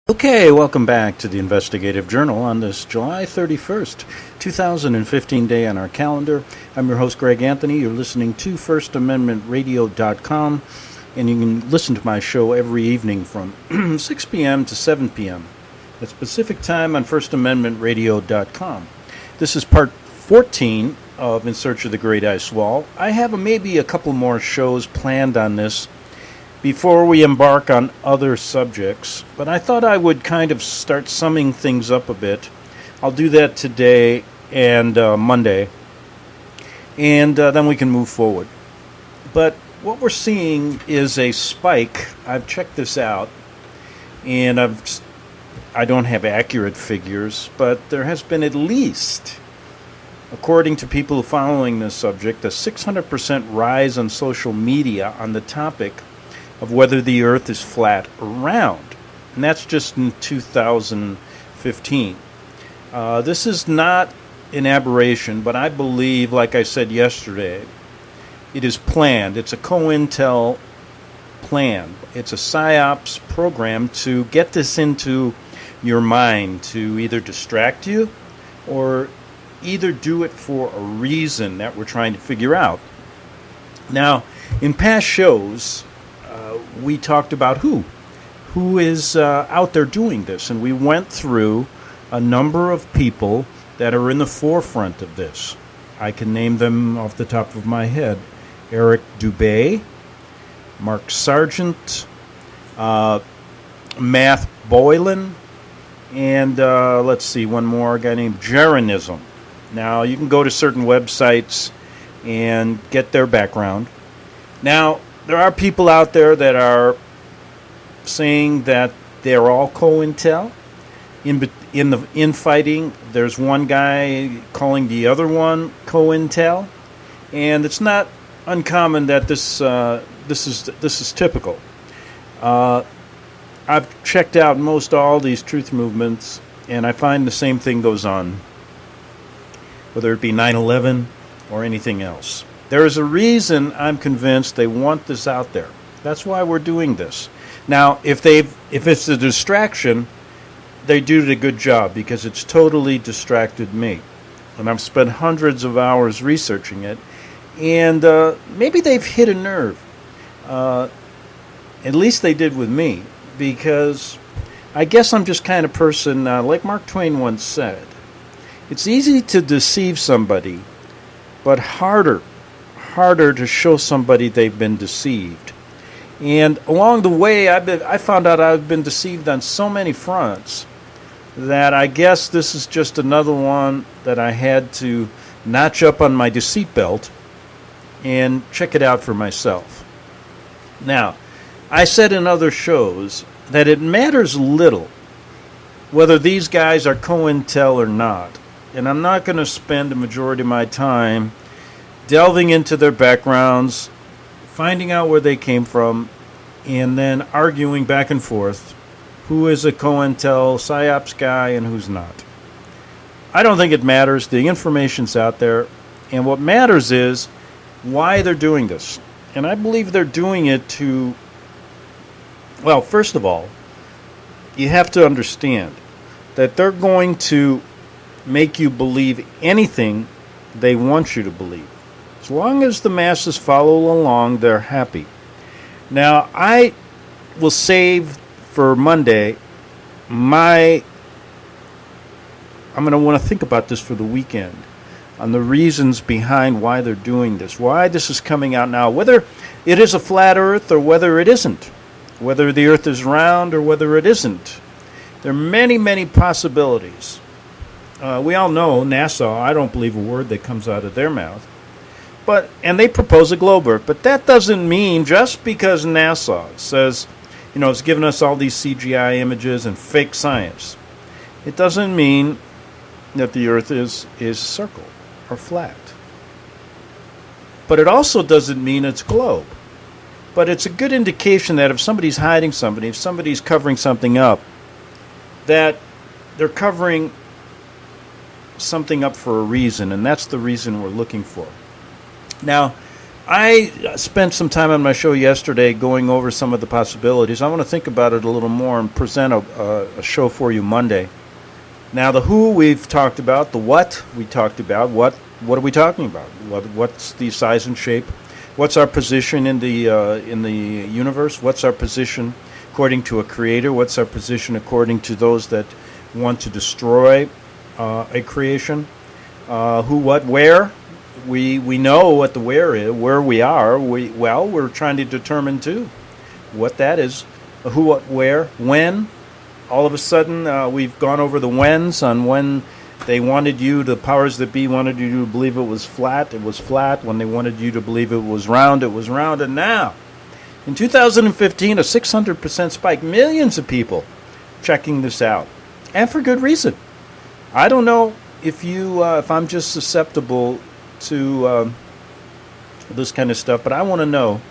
Okay, welcome back to the Investigative Journal on this July 31st, 2015 day on our calendar. I'm your host, Greg Anthony. You're listening to FirstAmendmentRadio.com, and you can listen to my show every evening from 6 p.m. to 7 p.m. at Pacific time on FirstAmendmentRadio.com. This is part 14 of In Search of the Great Ice Wall. I have maybe a couple more shows planned on this before we embark on other subjects, but I thought I would kind of start summing things up a bit. I'll do that today and Monday, and then we can move forward. But what we're seeing is a spike. I've checked this out, and I don't have accurate figures, but there has been at least, according to people following this subject, a 600% rise on social media on the topic of whether the Earth is flat or round. And that's just in 2015. This is not an aberration, but I believe, like I said yesterday, it is planned. It's a COINTEL plan. It's a PSYOPs program to get this into your mind, to either distract you or either do it for a reason that we're trying to figure out. Now, in past shows, we talked about who is out there doing this, and we went through a number of people that are in the forefront of this. I can name them off the top of my head: Eric Dubay, Mark Sargent, Matt Boylan, and let's see, one more, a guy named Jeranism. Now, you can go to certain websites and get their background. Now, there are people out there that are saying that they're all COINTEL. In the infighting, there's one guy calling the other one COINTEL, and it's not uncommon that this is typical. I've checked out most all these truth movements, and I find the same thing goes on, whether it be 9/11 or anything else. There is a reason I'm convinced they want this out there. That's why we're doing this. Now, if it's a distraction, they do a good job, because it's totally distracted me. And I've spent hundreds of hours researching it, and maybe they've hit a nerve. At least they did with me, because I guess I'm just kind of person, like Mark Twain once said, it's easy to deceive somebody, but harder to show somebody they've been deceived. And along the way, I found out I've been deceived on so many fronts that I guess this is just another one that I had to notch up on my deceit belt and check it out for myself. Now, I said in other shows that it matters little whether these guys are COINTEL or not, and I'm not going to spend the majority of my time delving into their backgrounds, finding out where they came from, and then arguing back and forth who is a COINTEL PSYOPs guy and who's not. I don't think it matters. The information's out there, and what matters is why they're doing this. And I believe they're doing it to, well, first of all, you have to understand that they're going to make you believe anything they want you to believe. As long as the masses follow along, they're happy. Now, I will save for Monday I'm going to want to think about this for the weekend, on the reasons behind why they're doing this, why this is coming out now, whether it is a flat Earth or whether it isn't, whether the Earth is round or whether it isn't. There are many, many possibilities. We all know NASA, I don't believe a word that comes out of their mouth. And they propose a globe Earth. But that doesn't mean, just because NASA says, it's giving us all these CGI images and fake science, it doesn't mean that the Earth is circle or flat. But it also doesn't mean it's globe. But it's a good indication that if somebody's hiding something, if somebody's covering something up, that they're covering something up for a reason, and that's the reason we're looking for. Now, I spent some time on my show yesterday going over some of the possibilities. I want to think about it a little more and present a show for you Monday. Now, the who we've talked about, the what we talked about. What are we talking about? What's the size and shape? What's our position in the universe? What's our position according to a creator? What's our position according to those that want to destroy a creation? Who, what, where? We know what the where is, where we are. We're trying to determine too what that is. Who, what, where, when. All of a sudden, we've gone over the whens on when they wanted you, the powers that be wanted you to believe it was flat. When they wanted you to believe it was round, And now, in 2015, a 600% spike. Millions of people checking this out, and for good reason. I don't know if I'm just susceptible to this kind of stuff, but I want to know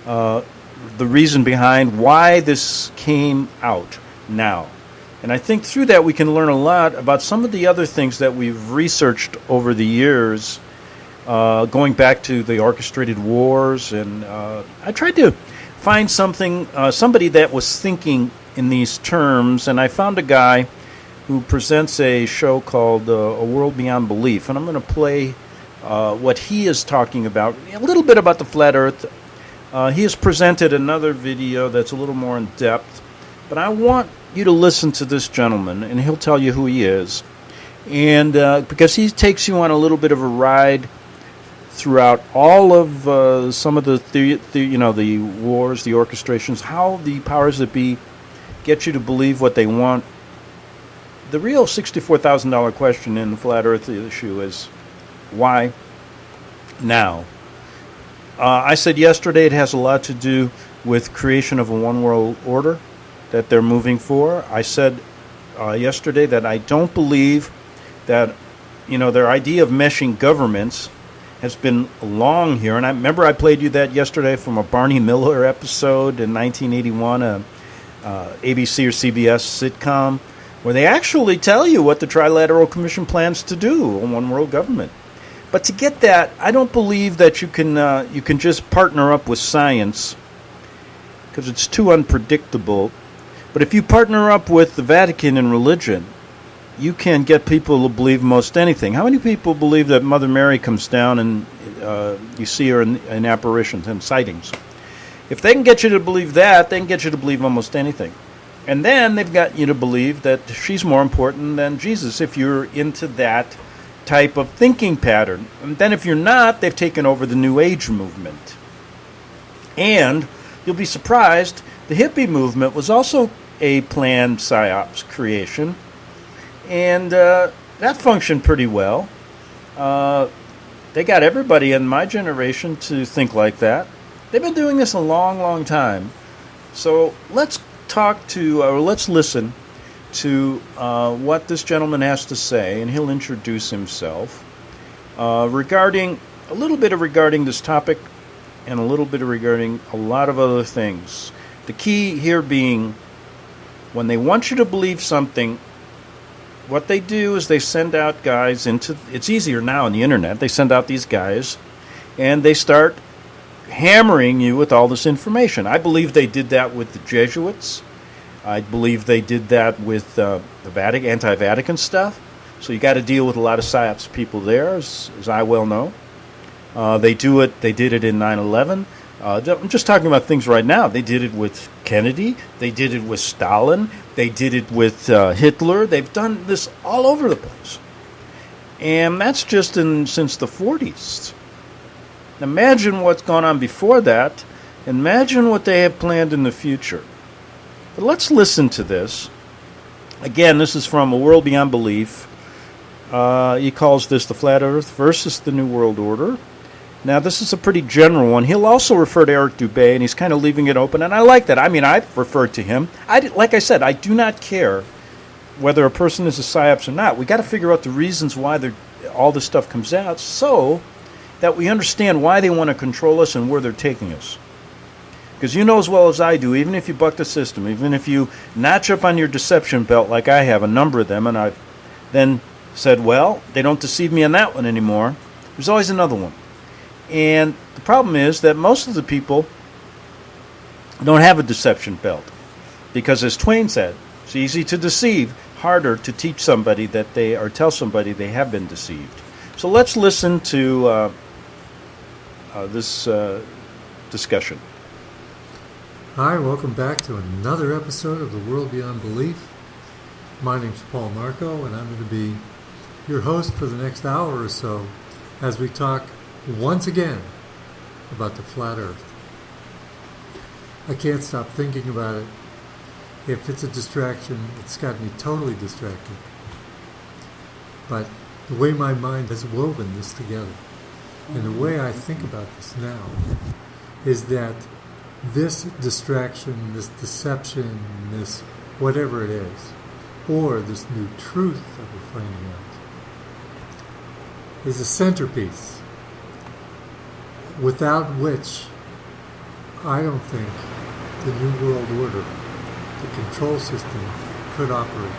the reason behind why this came out now. And I think through that we can learn a lot about some of the other things that we've researched over the years, going back to the orchestrated wars. And I tried to find somebody that was thinking in these terms, and I found a guy who presents a show called A World Beyond Belief. And I'm going to play what he is talking about, a little bit about the flat earth. He has presented another video that's a little more in depth, but I want you to listen to this gentleman, and he'll tell you who he is. And because he takes you on a little bit of a ride throughout all of some of the wars, the orchestrations, how the powers that be get you to believe what they want. The real $64,000 question in the flat earth issue is, why now? I said yesterday it has a lot to do with creation of a one world order that they're moving for. I said yesterday that I don't believe that their idea of meshing governments has been long here. And I remember I played you that yesterday from a Barney Miller episode in 1981, a ABC or CBS sitcom, where they actually tell you what the Trilateral Commission plans to do, a one world government. But to get that, I don't believe that you can just partner up with science, because it's too unpredictable. But if you partner up with the Vatican and religion, you can get people to believe most anything. How many people believe that Mother Mary comes down and you see her in apparitions and sightings? If they can get you to believe that, they can get you to believe almost anything. And then they've got you to believe that she's more important than Jesus, if you're into that type of thinking pattern. And then if you're not, they've taken over the New Age movement. And you'll be surprised, the hippie movement was also a planned psyops creation. And that functioned pretty well. They got everybody in my generation to think like that. They've been doing this a long, long time. So let's listen to what this gentleman has to say, and he'll introduce himself regarding this topic, and a little bit regarding a lot of other things. The key here being, when they want you to believe something, what they do is they send out guys it's easier now on the internet, they send out these guys, and they start hammering you with all this information. I believe they did that with the Jesuits. I believe they did that with the Vatican, anti-Vatican stuff. So you got to deal with a lot of psyops people there, as I well know. They did it in 9/11. I'm just talking about things right now. They did it with Kennedy. They did it with Stalin. They did it with Hitler. They've done this all over the place. And that's just since the 40s. Imagine what's gone on before that. Imagine what they have planned in the future. But let's listen to this. Again, this is from A World Beyond Belief. He calls this the Flat Earth versus the New World Order. Now, this is a pretty general one. He'll also refer to Eric Dubay, and he's kind of leaving it open, and I like that. I mean, I've referred to him. Like I said, I do not care whether a person is a psyops or not. We got to figure out the reasons why all this stuff comes out, so that we understand why they want to control us and where they're taking us. Because you know as well as I do, even if you buck the system, even if you notch up on your deception belt like I have, a number of them, and I've then said, well, they don't deceive me on that one anymore, there's always another one. And The problem is that most of the people don't have a deception belt. Because as Twain said, it's easy to deceive, harder to teach somebody that they, or tell somebody they have been deceived. So let's listen to this discussion. Hi, welcome back to another episode of The World Beyond Belief. My name's Paul Marco, and I'm going to be your host for the next hour or so as we talk once again about the flat earth. I can't stop thinking about it. If it's a distraction, it's got me totally distracted. But the way my mind has woven this together, and the way I think about this now, is that this distraction, this deception, this whatever it is, or this new truth that we're finding out, is a centerpiece without which I don't think the New World Order, the control system, could operate.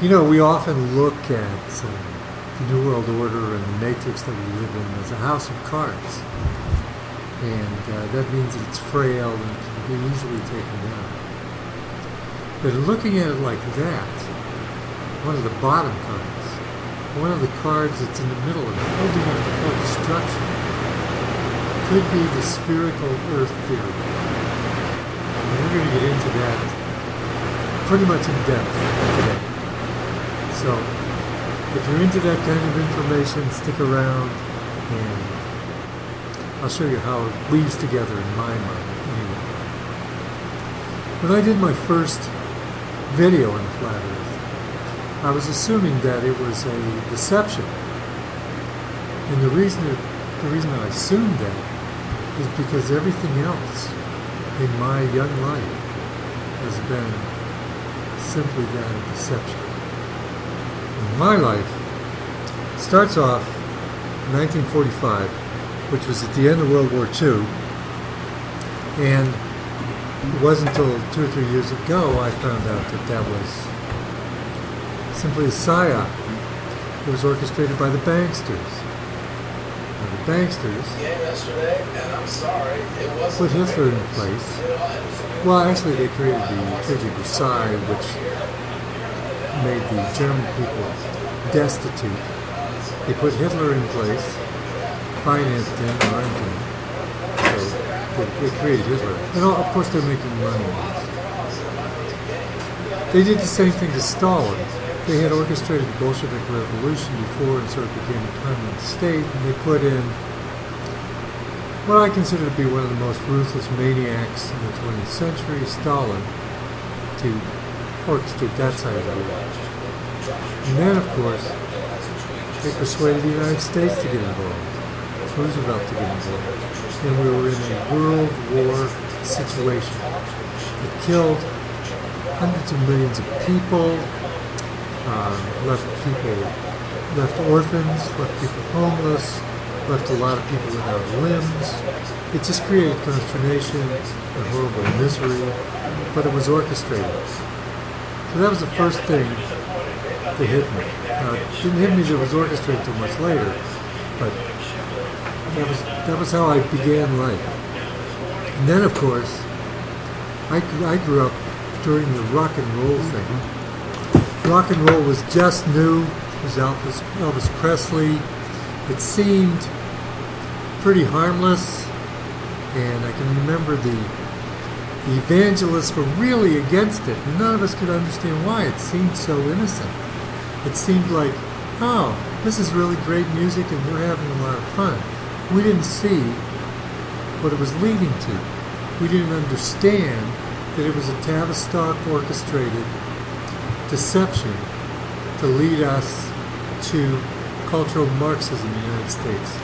You know, we often look at the New World Order and the matrix that we live in as a house of cards. And that means that it's frail and can be easily taken down. But looking at it like that, one of the bottom cards, one of the cards that's in the middle of it, holding up the whole structure, could be the spherical Earth theory. And we're going to get into that pretty much in depth today. So, if you're into that kind of information, stick around, and I'll show you how it weaves together in my mind. Anyway, when I did my first video on the flat Earth, I was assuming that it was a deception. And the reason I assumed that is because everything else in my young life has been simply that, a deception. And my life starts off in 1945, which was at the end of World War II, and it wasn't until 2 or 3 years ago I found out that that was simply a psyop. It was orchestrated by the banksters. Now, the banksters put Hitler in place. Well, actually, they created the Treaty of Versailles, which made the German people destitute. They put Hitler in place, financed him, armed him. So they created Hitler. And of course, they're making money on this. They did the same thing to Stalin. They had orchestrated the Bolshevik Revolution before and sort of became a communist state, and they put in what I consider to be one of the most ruthless maniacs in the 20th century, Stalin, to orchestrate that side of the war. And then, of course, they persuaded the United States to get involved, Roosevelt to get involved, and we were in a world war situation. It killed hundreds of millions of people, left orphans, left people homeless, left a lot of people without limbs. It just created consternation and horrible misery, but it was orchestrated. So that was the first thing that hit me. Now, it didn't hit me that it was orchestrated until much later, but that was how I began life. And then, of course, I grew up during the rock and roll thing. Rock and roll was just new. It was Elvis Presley. It seemed pretty harmless, and I can remember the evangelists were really against it. None of us could understand why. It seemed so innocent. It seemed like, oh, this is really great music and we're having a lot of fun. We didn't see what it was leading to. We didn't understand that it was a Tavistock orchestrated deception to lead us to cultural Marxism in the United States.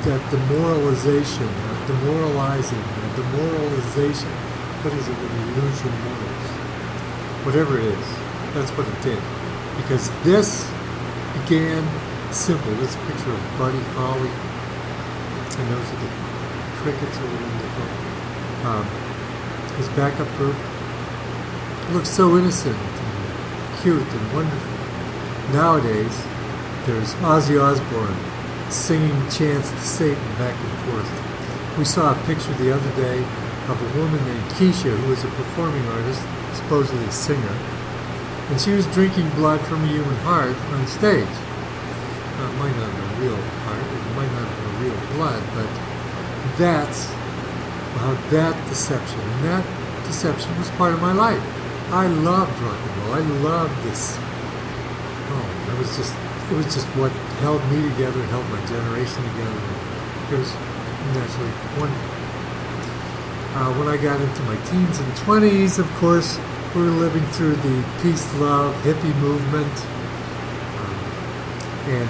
That demoralization, demoralizing, demoralization, what is it when you lose your morals? Whatever it is, that's what it did. Because this began simple. This picture of Buddy Holly, and those are the crickets or whatever they call it. His backup group looks so innocent and cute and wonderful. Nowadays, there's Ozzy Osbourne singing chants to Satan back and forth. We saw a picture the other day of a woman named Keisha, who was a performing artist, supposedly a singer, and she was drinking blood from a human heart on stage. Now, it might not have been real heart, it might not have been real blood, but that's how that deception, and that deception was part of my life. I loved rock and roll. I loved this. Oh, it was just what held me together, held my generation together. It was naturally wonderful. When I got into my teens and 20s, of course, we were living through the peace, love, hippie movement. And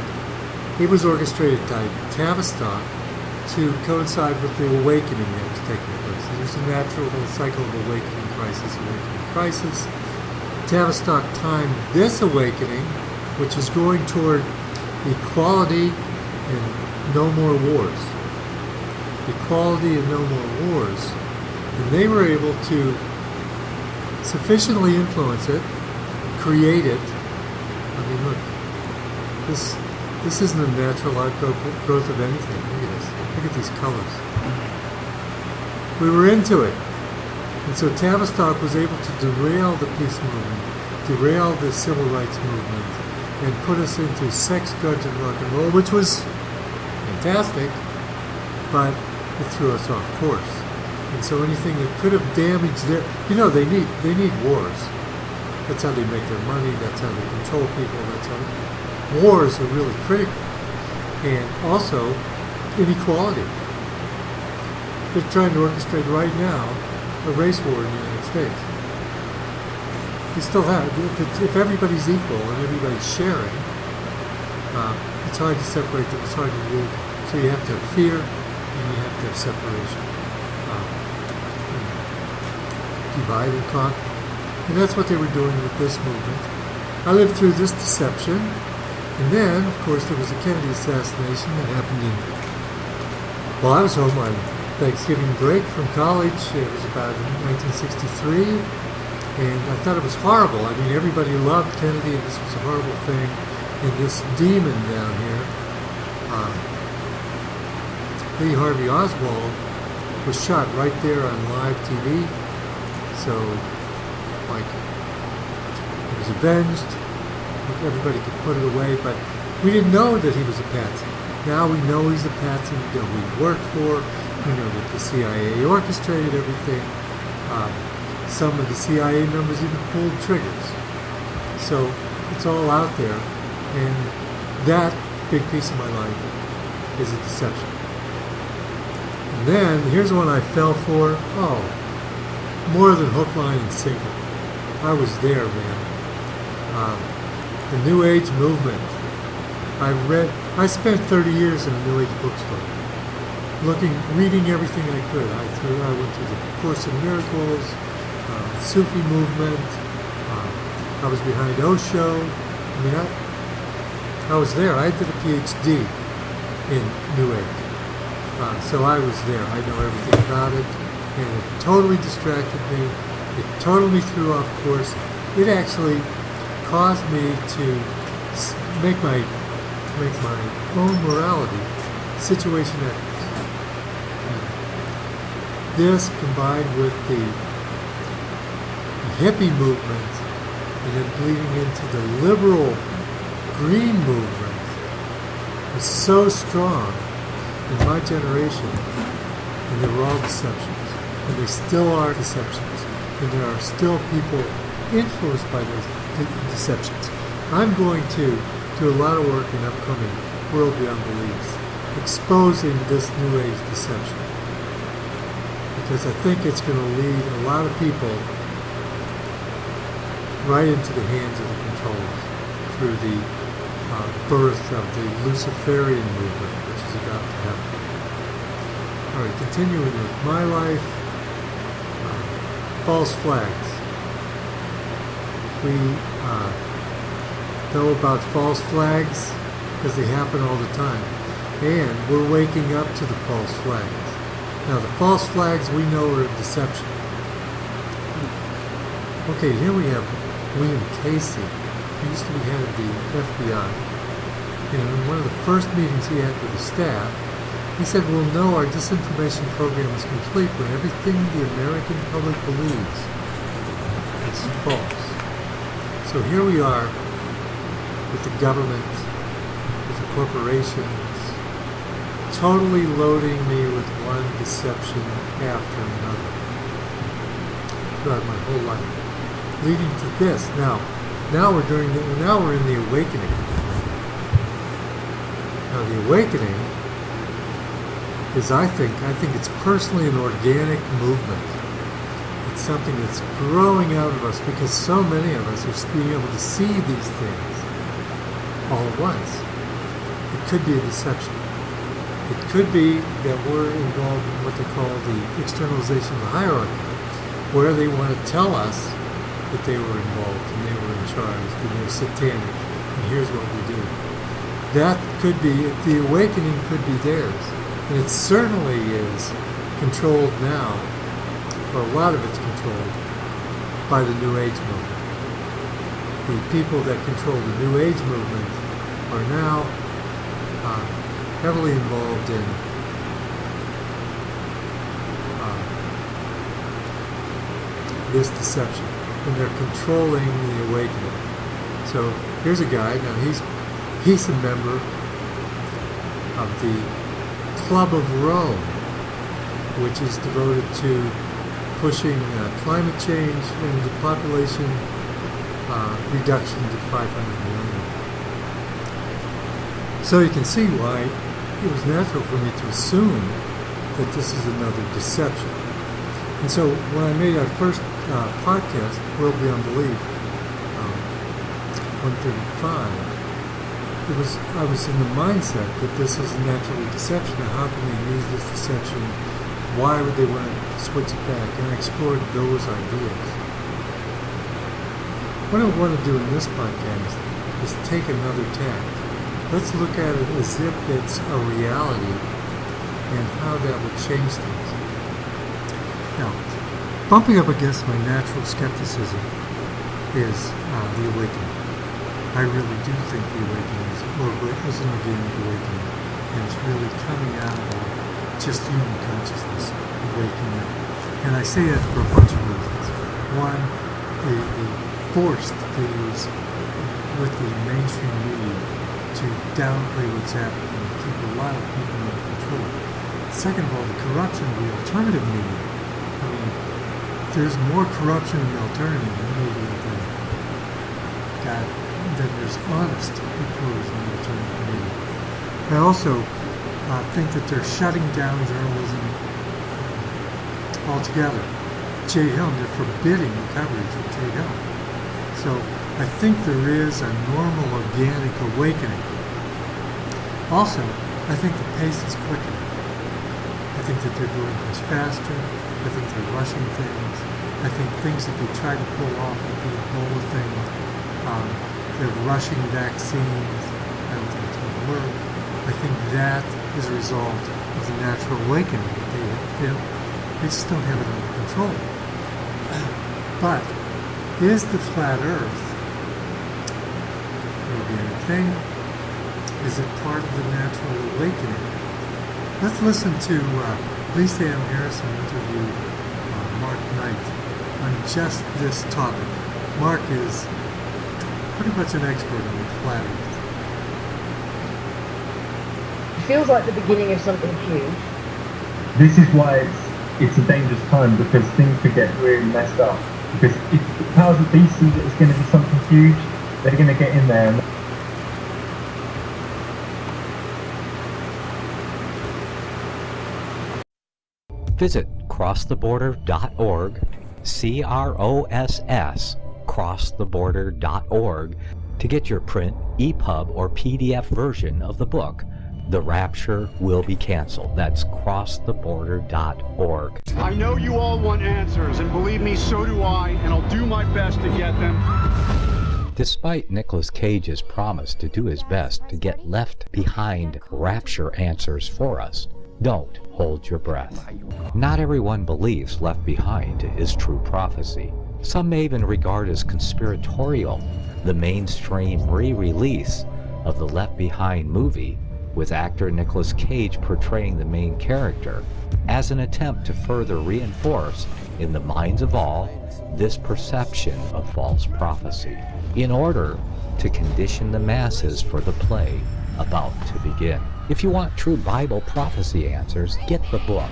it was orchestrated by Tavistock to coincide with the awakening that was taking place. It was a natural cycle of awakening, crisis. Tavistock timed this awakening, which is going toward equality and no more wars. Equality and no more wars. And they were able to sufficiently influence it, create it. I mean, look, this isn't a natural outgrowth of anything. Look at this. Look at these colors. We were into it. And so Tavistock was able to derail the peace movement, derail the civil rights movement, and put us into sex, drugs, and rock and roll, which was fantastic, but it threw us off course. And so anything that could have damaged their, they need wars. That's how they make their money. That's how they control people. Wars are really critical. And also inequality. They're trying to orchestrate right now a race war in the United States. They still have. If everybody's equal and everybody's sharing, it's hard to separate them. It's hard to rule. So you have to have fear and you have to have separation. Divide and conquer. And that's what they were doing with this movement. I lived through this deception. And then, of course, there was the Kennedy assassination that happened I was home on Thanksgiving break from college. It was about 1963. And I thought it was horrible. I mean, everybody loved Kennedy, and this was a horrible thing. And this demon down here, Lee Harvey Oswald, was shot right there on live TV. So, he was avenged. Everybody could put it away, but we didn't know that he was a patsy. Now we know he's a patsy. We know who he worked for. We know that the CIA orchestrated everything. Some of the CIA members even pulled triggers. So it's all out there, and that big piece of my life is a deception. And then here's one I fell for. Oh, more than hook, line, and sinker. I was there, man. The New Age movement. I spent 30 years in a New Age bookstore, reading everything I could. I went through the Course in Miracles, Sufi movement. I was behind Osho. I mean, I was there. I did a PhD in New Age. So I was there. I know everything about it. And it totally distracted me. It totally threw off course. It actually caused me to make my own morality situation ethics. This combined with the hippie movement and then bleeding into the liberal green movement was so strong in my generation, and they were all deceptions, and they still are deceptions, and there are still people influenced by those deceptions. I'm going to do a lot of work in upcoming World Beyond Beliefs, exposing this New Age deception, because I think it's going to lead a lot of people right into the hands of the controllers through the birth of the Luciferian movement, which is about to happen. All right, continuing with my life, false flags. We know about false flags because they happen all the time, and we're waking up to the false flags. Now, the false flags we know are a deception. Okay, here we have William Casey. He used to be head of the FBI, in one of the first meetings he had with the staff, he said, "We'll know our disinformation program is complete when everything the American public believes is false." So here we are with the government, with the corporations, totally loading me with one deception after another throughout my whole life, leading to this. Now we're in the awakening. Now the awakening is, I think it's personally an organic movement. It's something that's growing out of us because so many of us are being able to see these things all at once. It could be a deception. It could be that we're involved in what they call the externalization of the hierarchy, where they want to tell us that they were involved and they were in charge and they're satanic and here's what we do. That could be, the awakening could be theirs. And it certainly is controlled now, or a lot of it's controlled by the New Age movement. The people that control the New Age movement are now heavily involved in this deception, and they're controlling the awakening. So here's a guy, now he's a member of the Club of Rome, which is devoted to pushing climate change and the population reduction to 500 million. So you can see why it was natural for me to assume that this is another deception. And so when I made our first podcast, World Beyond Belief, 135, I was in the mindset that this is a natural deception, and how can they use this deception? Why would they want to switch it back? And I explored those ideas. What I want to do in this podcast is take another tack. Let's look at it as if it's a reality and how that would change things. Now, bumping up against my natural skepticism is the awakening. I really do think the awakening is an organic awakening, and it's really coming out of just human consciousness waking up. And I say that for a bunch of reasons. One, the force that they use with the mainstream media to downplay what's happening and keep a lot of people under control. Second of all, the corruption of the alternative media. I mean, there's more corruption in the alternative media than there's honest reporters in the alternative media. I also think that they're shutting down journalism altogether. Jay Hill, they're forbidding the coverage of Jay Hill. So I think there is a normal organic awakening. Also, I think the pace is quickening. I think that they're doing things faster. I think they're rushing things. I think things that they tried to pull off like the Ebola thing, they're rushing vaccines. I don't think it's going to work. I think that is a result of the natural awakening. They just don't have it under control. But is the flat Earth an organic thing? Is it part of the natural awakening? Let's listen to Lisa M. Harrison interview Mark Knight on just this topic. Mark is pretty much an expert on the flat Earth. It feels like the beginning of something huge. This is why it's a dangerous time, because things could get really messed up. Because if the powers that be see that it's going to be something huge, they're going to get in there. Visit crosstheborder.org, CROSS, crosstheborder.org, to get your print, EPUB, or PDF version of the book, The Rapture Will Be Canceled. That's crosstheborder.org. I know you all want answers, and believe me, so do I, and I'll do my best to get them. Despite Nicolas Cage's promise to do his best to get left behind rapture answers for us, don't hold your breath. Not everyone believes Left Behind is true prophecy. Some may even regard as conspiratorial the mainstream re-release of the Left Behind movie, with actor Nicolas Cage portraying the main character, as an attempt to further reinforce in the minds of all this perception of false prophecy, in order to condition the masses for the play about to begin. If you want true Bible prophecy answers, get the book,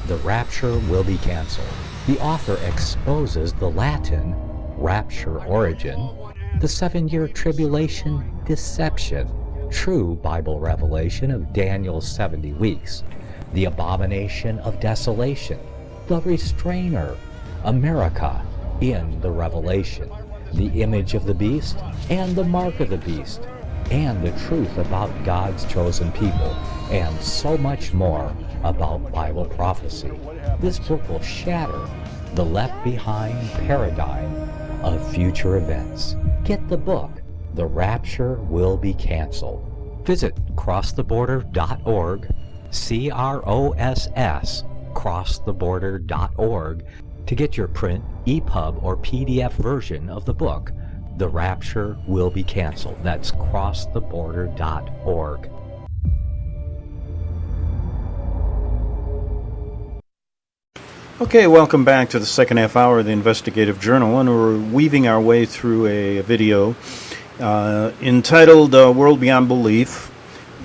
The Rapture Will Be Canceled. The author exposes the Latin rapture origin, the 7-year tribulation deception, true Bible revelation of Daniel's 70 weeks, the abomination of desolation, the restrainer, America in the Revelation, the image of the beast and the mark of the beast, and the truth about God's chosen people, and so much more about Bible prophecy. This book will shatter the left behind paradigm of future events. Get the book, The Rapture Will Be Canceled. Visit crosstheborder.org, CROSS, crosstheborder.org, to get your print, EPUB, or PDF version of the book, The Rapture Will Be Canceled. That's crosstheborder.org. Okay, welcome back to the second half hour of the Investigative Journal, and we're weaving our way through a video entitled World Beyond Belief,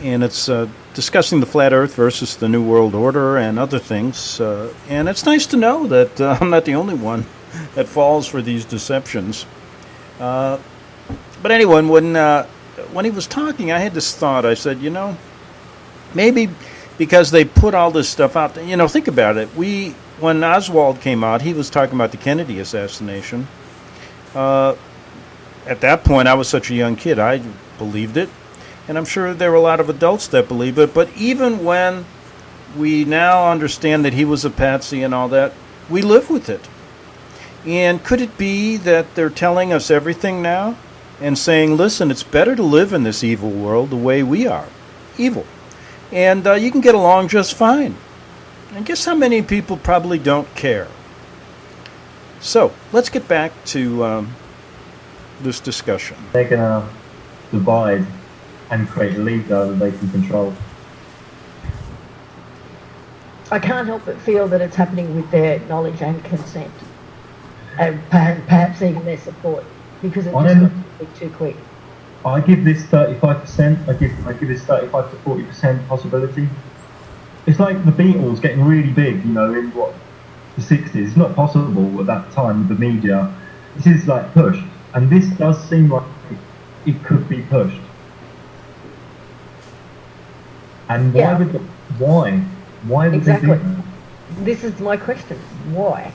and it's discussing the Flat Earth versus the New World Order and other things. And it's nice to know that I'm not the only one that falls for these deceptions. But anyway, when he was talking, I had this thought. I said, maybe because they put all this stuff out there, think about it. When Oswald came out, he was talking about the Kennedy assassination. At that point, I was such a young kid. I believed it. And I'm sure there were a lot of adults that believe it. But even when we now understand that he was a patsy and all that, we live with it. And could it be that they're telling us everything now and saying, listen, it's better to live in this evil world the way we are, evil. And you can get along just fine. And guess how many people probably don't care? So, let's get back to this discussion. They're going to divide and create a leader that they can control. I can't help but feel that it's happening with their knowledge and consent, and perhaps even their support, because it's just too quick. I give this 35%. I give this 35 to 40% possibility. It's like the Beatles getting really big, in the 60s. It's not possible at that time with the media. This is like pushed, and this does seem like it could be pushed. And why would exactly. They do that? This is my question. Why?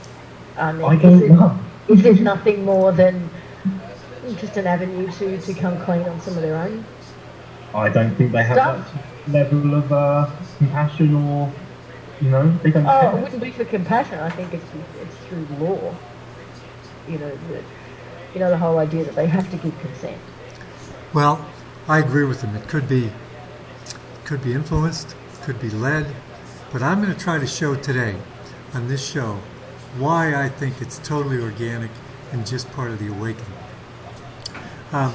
I don't know. Is it nothing more than just an avenue to come clean on some of their own? I don't think they have that level of compassion, or they don't care. It wouldn't be for compassion. I think it's through law. The whole idea that they have to give consent. Well, I agree with him. It could be influenced, could be led, but I'm going to try to show today on this show why I think it's totally organic and just part of the awakening. I'm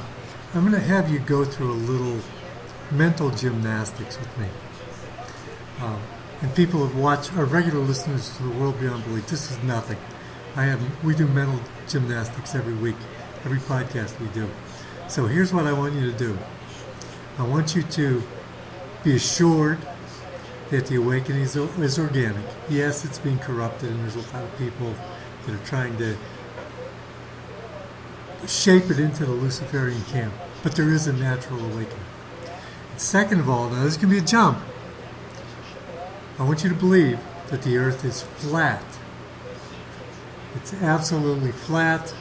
going to have you go through a little mental gymnastics with me. And people who watch, are regular listeners to the World Beyond Belief, this is nothing. We do mental gymnastics every week, every podcast we do. So here's what I want you to do. I want you to be assured that the awakening is organic. Yes, it's being corrupted, and there's a lot of people that are trying to shape it into the Luciferian camp. But there is a natural awakening. And second of all, now this can be a jump. I want you to believe that the earth is flat. It's absolutely flat.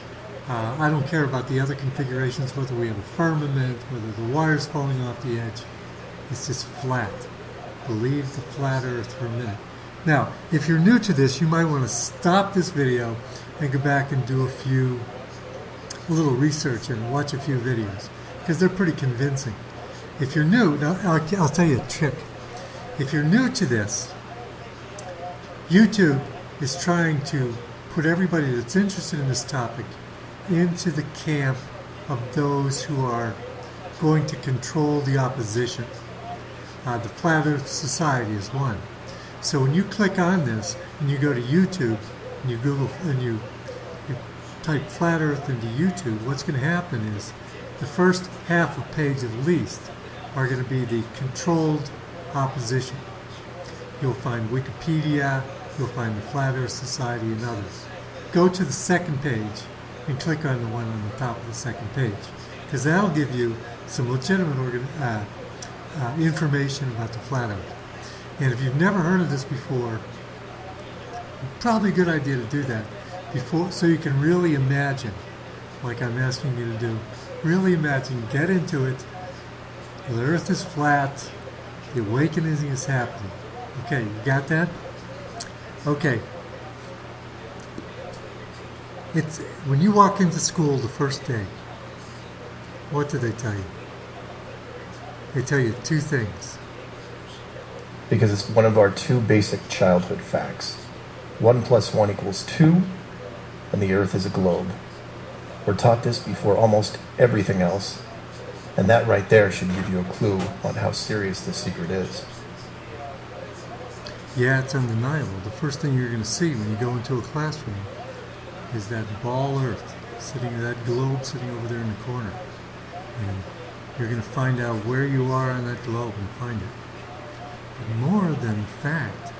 I don't care about the other configurations, whether we have a firmament, whether the wire's falling off the edge. It's just flat. Believe the flat earth for a minute. Now, if you're new to this, you might want to stop this video and go back and do a little research and watch a few videos, because they're pretty convincing. If you're new, now I'll tell you a trick. If you're new to this, YouTube is trying to put everybody that's interested in this topic into the camp of those who are going to control the opposition. The Flat Earth Society is one. So when you click on this and you go to YouTube and you Google and you type Flat Earth into YouTube, what's going to happen is the first half of page at least are going to be the controlled opposition. You'll find Wikipedia, you'll find the Flat Earth Society and others. Go to the second page and click on the one on the top of the second page, because that'll give you some legitimate information about the Flat Earth. And if you've never heard of this before, probably a good idea to do that before, so you can really imagine, like I'm asking you to do, really imagine, get into it. The Earth is flat, the awakening is happening. Okay, you got that? Okay. It's when you walk into school the first day, what do they tell you? They tell you two things. Because it's one of our two basic childhood facts. 1 + 1 = 2, and the Earth is a globe. We're taught this before almost everything else, and that right there should give you a clue on how serious this secret is. Yeah, it's undeniable. The first thing you're going to see when you go into a classroom is that ball Earth, that globe sitting over there in the corner. And you're going to find out where you are on that globe and find it. But more than the fact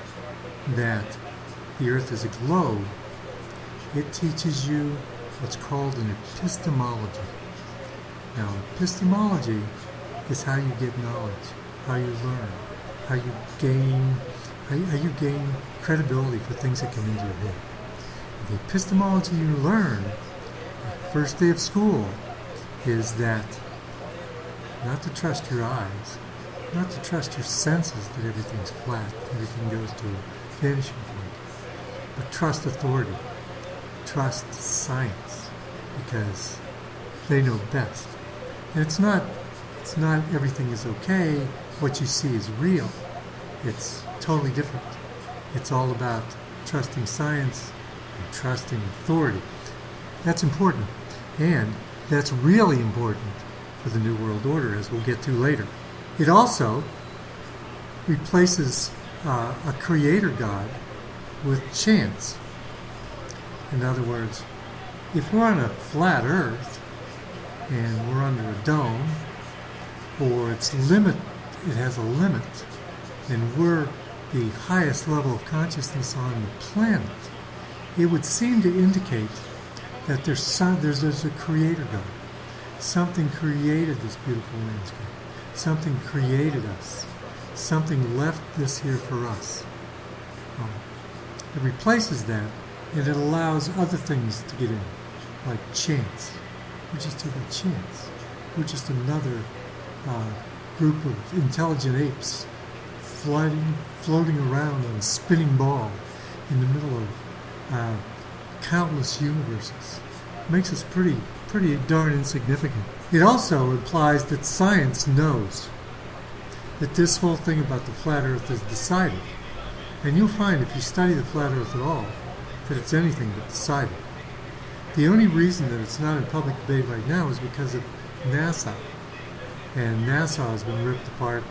that the Earth is a globe, it teaches you what's called an epistemology. Now, epistemology is how you get knowledge, how you learn, how you gain credibility for things that come into your head. The epistemology you learn the first day of school is that not to trust your eyes, not to trust your senses that everything's flat, everything goes to a vanishing point, but trust authority, trust science, because they know best. And it's not everything is okay, what you see is real. It's totally different. It's all about trusting science and trusting authority. That's important, and that's really important for the New World Order, as we'll get to later. It also replaces a creator God with chance. In other words, if we're on a flat Earth and we're under a dome, or it has a limit, and we're the highest level of consciousness on the planet, it would seem to indicate that there's a creator God. Something created this beautiful landscape. Something created us. Something left this here for us. It replaces that, and it allows other things to get in, like chance. We're just talking about chance. We're just another group of intelligent apes floating around on a spinning ball in the middle of countless universes. It makes us pretty darn insignificant. It also implies that science knows that this whole thing about the flat Earth is decided. And you'll find, if you study the flat Earth at all, that it's anything but decided. The only reason that it's not in public debate right now is because of NASA. And NASA has been ripped apart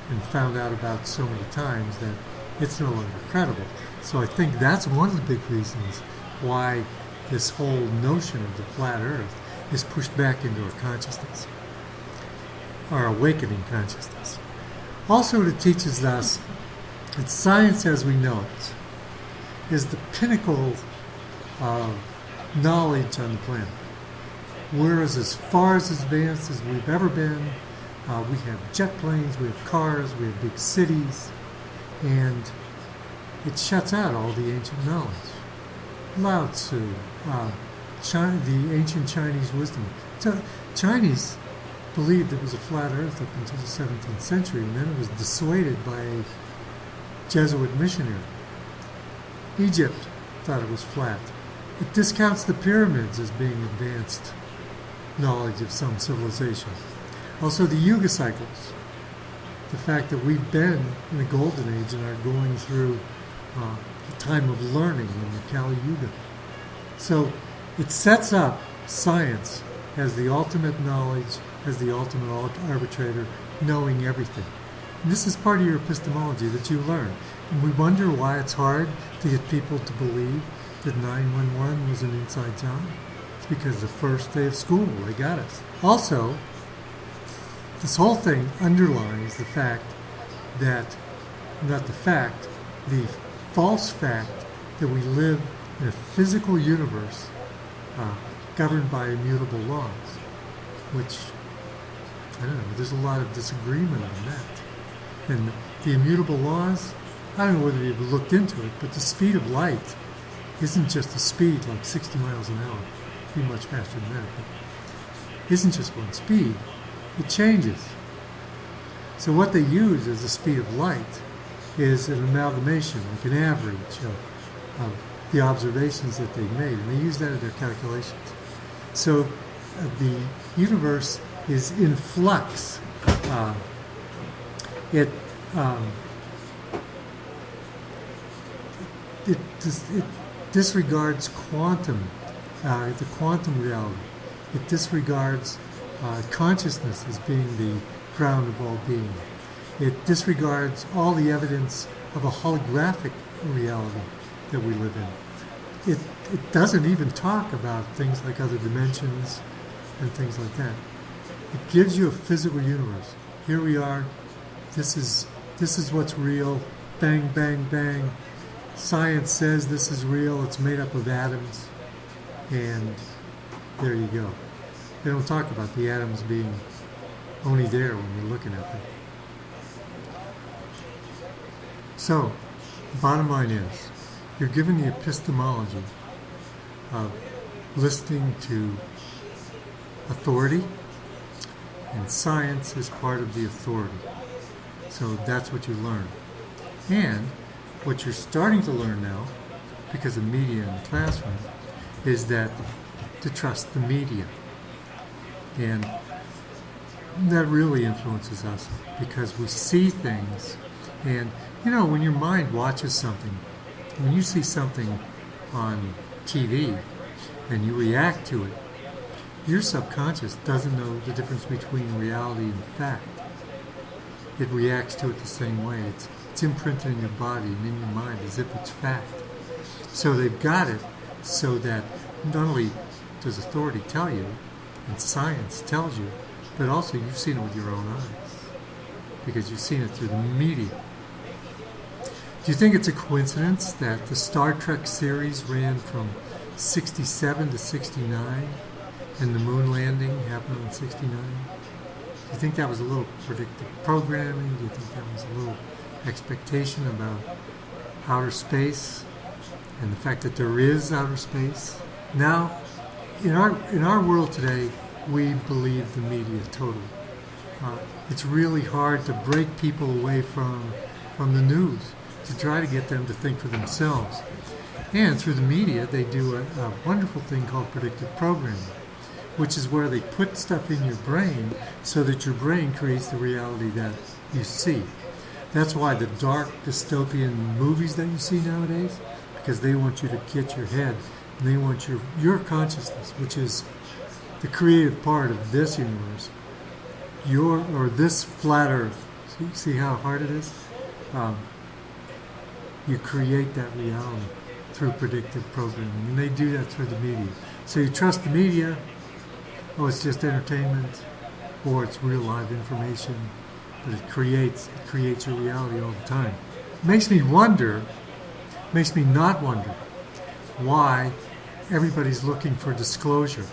and found out about so many times that it's no longer credible. So I think that's one of the big reasons why this whole notion of the flat Earth is pushed back into our consciousness, our awakening consciousness. Also, it teaches us that science as we know it is the pinnacle of knowledge on the planet. We're as far as advanced as we've ever been. We have jet planes, we have cars, we have big cities, and it shuts out all the ancient knowledge. Lao Tzu, the ancient Chinese wisdom. Chinese believed it was a flat Earth up until the 17th century, and then it was dissuaded by a Jesuit missionary. Egypt thought it was flat. It discounts the pyramids as being advanced knowledge of some civilization. Also, the Yuga cycles. The fact that we've been in the Golden Age and are going through a time of learning in the Kali Yuga. So it sets up science as the ultimate knowledge, as the ultimate arbitrator, knowing everything. And this is part of your epistemology that you learn. And we wonder why it's hard to get people to believe that 911 was an inside job. It's because the first day of school, they got us. Also, this whole thing underlines the fact that, not the fact, the false fact that we live in a physical universe governed by immutable laws, which, I don't know, there's a lot of disagreement on that. And the immutable laws, I don't know whether you've looked into it, but the speed of light isn't just a speed like 60 miles an hour. It'd be much faster than that, but isn't just one speed. It changes. So what they use as the speed of light is an amalgamation, like an average of the observations that they've made, and they use that in their calculations. So the universe is in flux. It disregards quantum, the quantum reality. It disregards consciousness as being the ground of all being. It disregards all the evidence of a holographic reality that we live in. It doesn't even talk about things like other dimensions and things like that. It gives you a physical universe. Here we are. This is what's real. Bang, bang, bang. Science says this is real. It's made up of atoms. And there you go. They don't talk about the atoms being only there when you're looking at them. So, the bottom line is, you're given the epistemology of listening to authority, and science is part of the authority. So that's what you learn. And what you're starting to learn now, because of media in the classroom, is that to trust the media. And that really influences us because we see things. And, you know, when your mind watches something, when you see something on TV and you react to it, your subconscious doesn't know the difference between reality and fact. It reacts to it the same way. It's imprinted in your body and in your mind as if it's fact. So they've got it so that not only does authority tell you, and science tells you, but also you've seen it with your own eyes because you've seen it through the media. Do you think it's a coincidence that the Star Trek series ran from 67 to 69 and the moon landing happened in 69? Do you think that was a little predictive programming? Do you think that was a little expectation about outer space and the fact that there is outer space? Now, in our world today, we believe the media totally. It's really hard to break people away from the news, to try to get them to think for themselves. And through the media, they do a wonderful thing called predictive programming, which is where they put stuff in your brain so that your brain creates the reality that you see. That's why the dark dystopian movies that you see nowadays, because they want you to get your head, and they want your consciousness, which is the creative part of this universe, or this flat earth. See how hard it is? You create that reality through predictive programming, and they do that through the media. So you trust the media, oh, it's just entertainment, or it's real live information, but it creates your reality all the time. It makes me not wonder why everybody's looking for disclosure.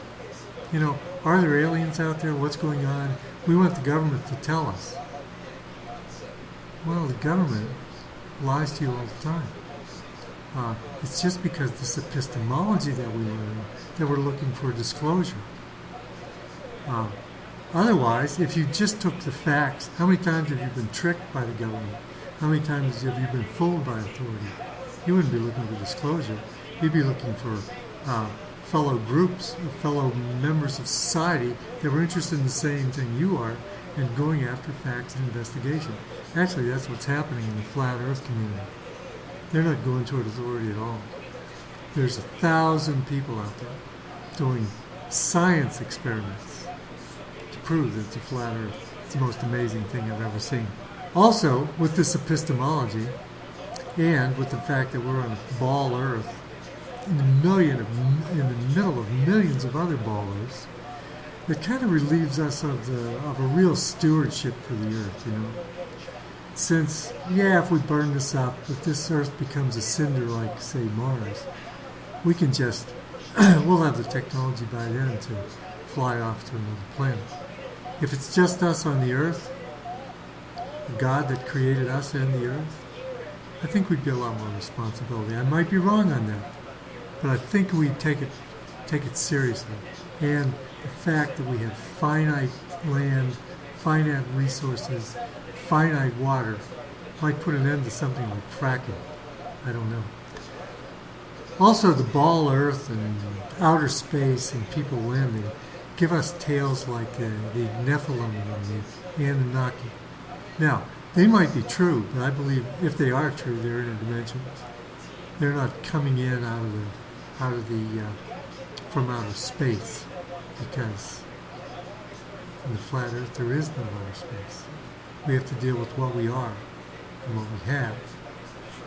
You know, are there aliens out there? What's going on? We want the government to tell us. Well, the government lies to you all the time. It's just because this epistemology that we learn that we're looking for disclosure. Otherwise, if you just took the facts, how many times have you been tricked by the government? How many times have you been fooled by authority? You wouldn't be looking for disclosure. You'd be looking for fellow groups, fellow members of society that were interested in the same thing you are and going after facts and investigation. Actually, that's what's happening in the flat earth community. They're not going toward authority at all. There's 1,000 people out there doing science experiments to prove that the flat Earth is the most amazing thing I've ever seen. Also, with this epistemology, and with the fact that we're on a ball Earth, in the middle of millions of other ball Earths, it kind of relieves us of a real stewardship for the Earth, you know. Since, if we burn this up, if this Earth becomes a cinder like, say, Mars, we can just, we'll have the technology by then to fly off to another planet. If it's just us on the Earth, the God that created us and the Earth, I think we'd be a lot more responsibility. I might be wrong on that, but I think we'd take it seriously. And the fact that we have finite land, finite resources, finite water might put an end to something like fracking. I don't know. Also, the ball Earth and outer space and people landing give us tales like the Nephilim and the Anunnaki. Now, they might be true, but I believe if they are true, they're interdimensionals. They're not coming in from outer space, because in the flat Earth there is no outer space. We have to deal with what we are and what we have,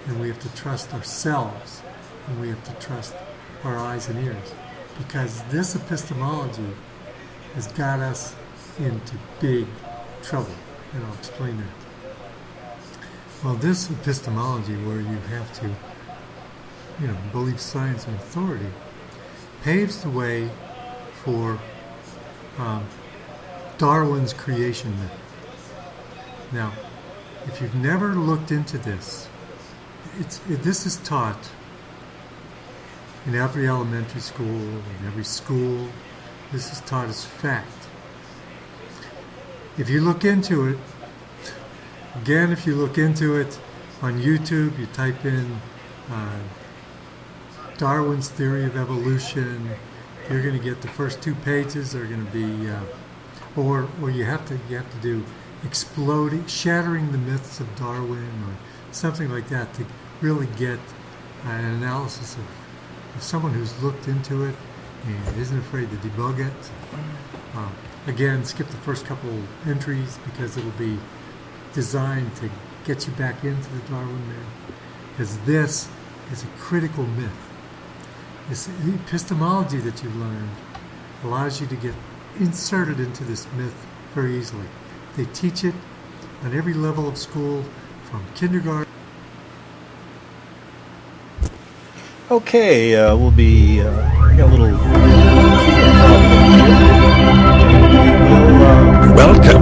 and we have to trust ourselves, and we have to trust our eyes and ears, because this epistemology has got us into big trouble, and I'll explain that. Well, this epistemology, where you have to, believe science and authority, paves the way for Darwin's creation myth. Now, if you've never looked into this, this is taught in every elementary school, in every school. This is taught as fact. If you look into it, if you look into it on YouTube, you type in Darwin's theory of evolution, you're going to get the first 2 pages are going to be, or you have to do shattering the myths of Darwin, or something like that, to really get an analysis of someone who's looked into it and isn't afraid to debug it. Again, skip the first couple entries, because it'll be designed to get you back into the Darwin myth, because this is a critical myth. This epistemology that you've learned allows you to get inserted into this myth very easily. They teach it on every level of school, from kindergarten. Okay, we'll be I got a little Welcome.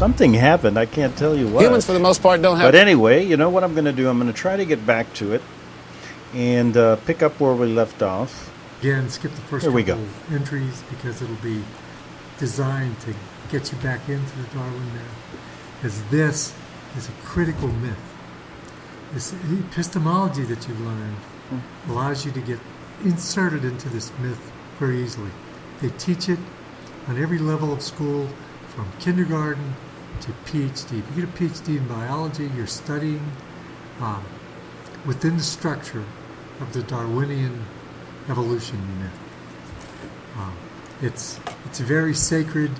something happened. I can't tell you what. Humans, for the most part, don't have. But anyway, you know what I'm going to do? I'm going to try to get back to it and pick up where we left off. Again, skip the first couple entries, because it'll be designed to get you back into the Darwin myth, because this is a critical myth. This epistemology that you've learned allows you to get inserted into this myth very easily. They teach it on every level of school, from kindergarten to PhD. If you get a PhD in biology, you're studying within the structure of the Darwinian evolution myth. It's very sacred,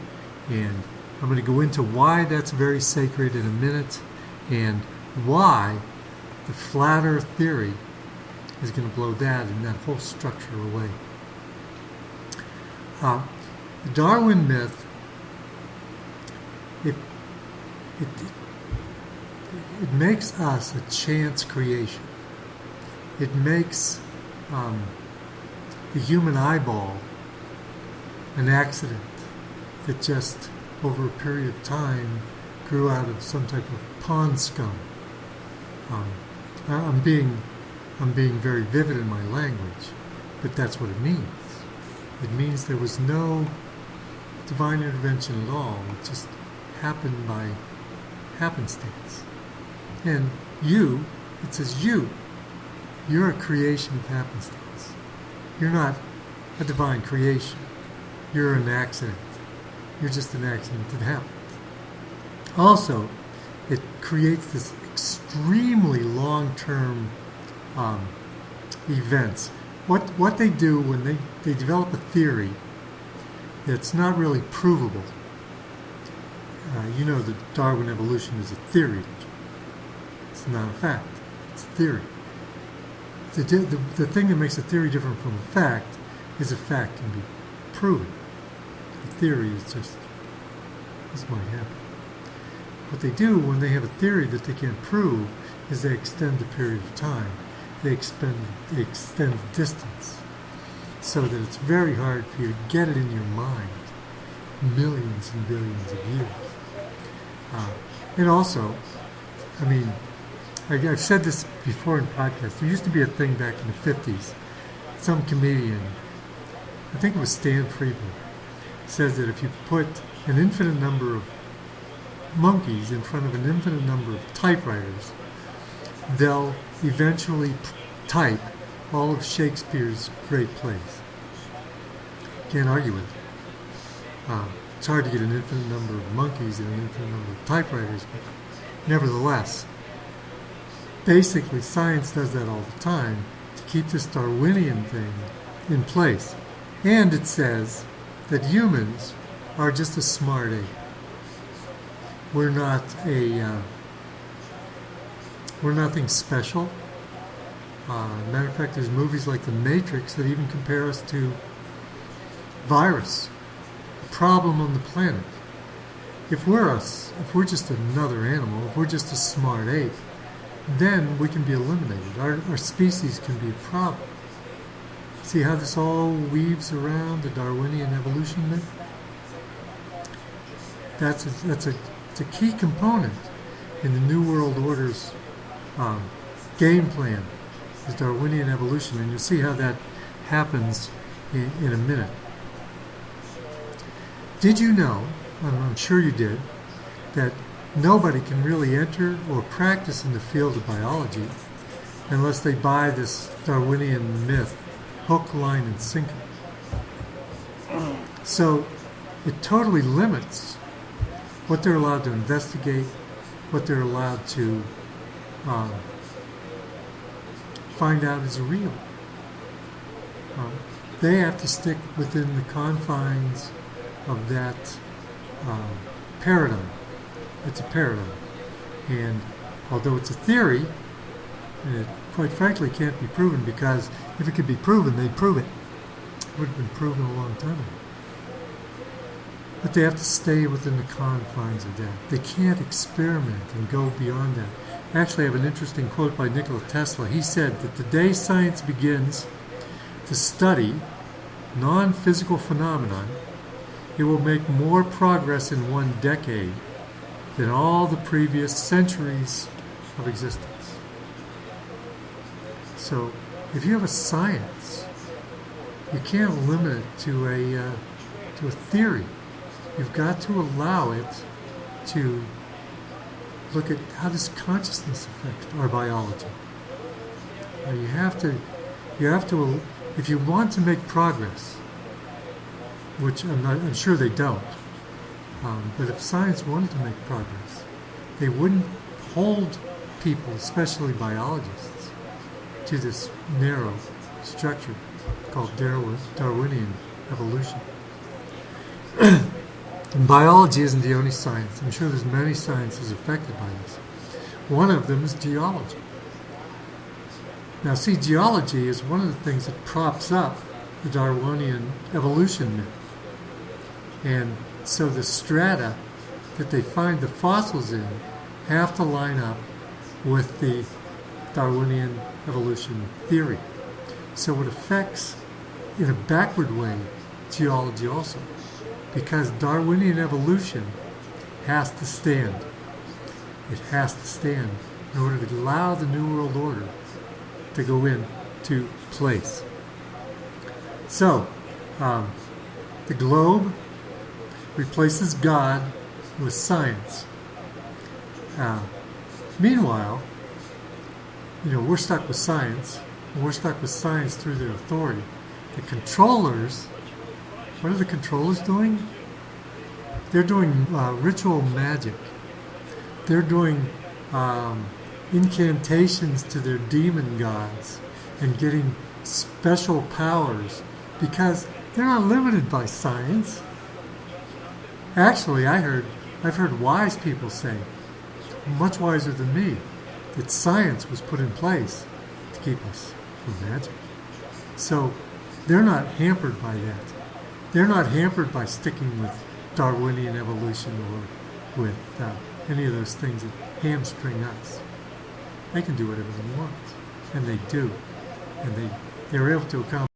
and I'm going to go into why that's very sacred in a minute, and why the flat Earth theory is going to blow that and that whole structure away. The Darwin myth, it makes us a chance creation. It makes the human eyeball an accident that just over a period of time grew out of some type of pond scum. I'm being very vivid in my language, but that's what it means. It means there was no divine intervention at all. It just happened by happenstance. And it says you're a creation of happenstance. You're not a divine creation. You're an accident. You're just an accident that happened. Also, it creates this extremely long-term events. what they do when they develop a theory that's not really provable. You know that Darwin evolution is a theory. It's not a fact. It's a theory. The thing that makes a theory different from a fact is a fact can be proven. A theory is just, this might happen. What they do when they have a theory that they can't prove is they extend the period of time. They extend the distance so that it's very hard for you to get it in your mind millions and billions of years. And also, I mean, I've said this before in podcasts. There used to be a thing back in the 50s. Some comedian, I think it was Stan Friedman, says that if you put an infinite number of monkeys in front of an infinite number of typewriters, they'll eventually type all of Shakespeare's great plays. Can't argue with it. It's hard to get an infinite number of monkeys and an infinite number of typewriters, but nevertheless, basically science does that all the time to keep this Darwinian thing in place. And it says that humans are just a smart ape. We're not we're nothing special. Matter of fact, there's movies like The Matrix that even compare us to virus, a problem on the planet. If we're just another animal, if we're just a smart ape, then we can be eliminated. Our species can be a problem. See how this all weaves around the Darwinian evolution myth? It's a key component in the New World Order's game plan, is Darwinian evolution, and you'll see how that happens in a minute. Did you know, I'm sure you did, that nobody can really enter or practice in the field of biology unless they buy this Darwinian myth, hook, line, and sinker? So it totally limits what they're allowed to investigate, what they're allowed to find out is real. They have to stick within the confines of that paradigm. It's a paradigm. And although it's a theory, it quite frankly can't be proven, because if it could be proven, they'd prove it. It would have been proven a long time ago. But they have to stay within the confines of that. They can't experiment and go beyond that. Actually, I have an interesting quote by Nikola Tesla. He said that the day science begins to study non-physical phenomenon, it will make more progress in one decade than all the previous centuries of existence. So, if you have a science, you can't limit it to a theory. You've got to allow it to look at how does consciousness affect our biology. Now you have to, if you want to make progress, which I'm sure they don't, but if science wanted to make progress, they wouldn't hold people, especially biologists, to this narrow structure called Darwinian evolution. And biology isn't the only science. I'm sure there's many sciences affected by this. One of them is geology. Now, see, geology is one of the things that props up the Darwinian evolution myth. And so the strata that they find the fossils in have to line up with the Darwinian evolution theory. So it affects, in a backward way, geology also, because Darwinian evolution has to stand. It has to stand in order to allow the New World Order to go into place. So, the globe replaces God with science. Meanwhile, we're stuck with science, and we're stuck with science through their authority. The controllers, what are the controllers doing? They're doing ritual magic. They're doing incantations to their demon gods and getting special powers because they're not limited by science. Actually, I've heard wise people say, much wiser than me, that science was put in place to keep us from magic. So they're not hampered by that. They're not hampered by sticking with Darwinian evolution or with any of those things that hamstring us. They can do whatever they want, and they do, and they're able to accomplish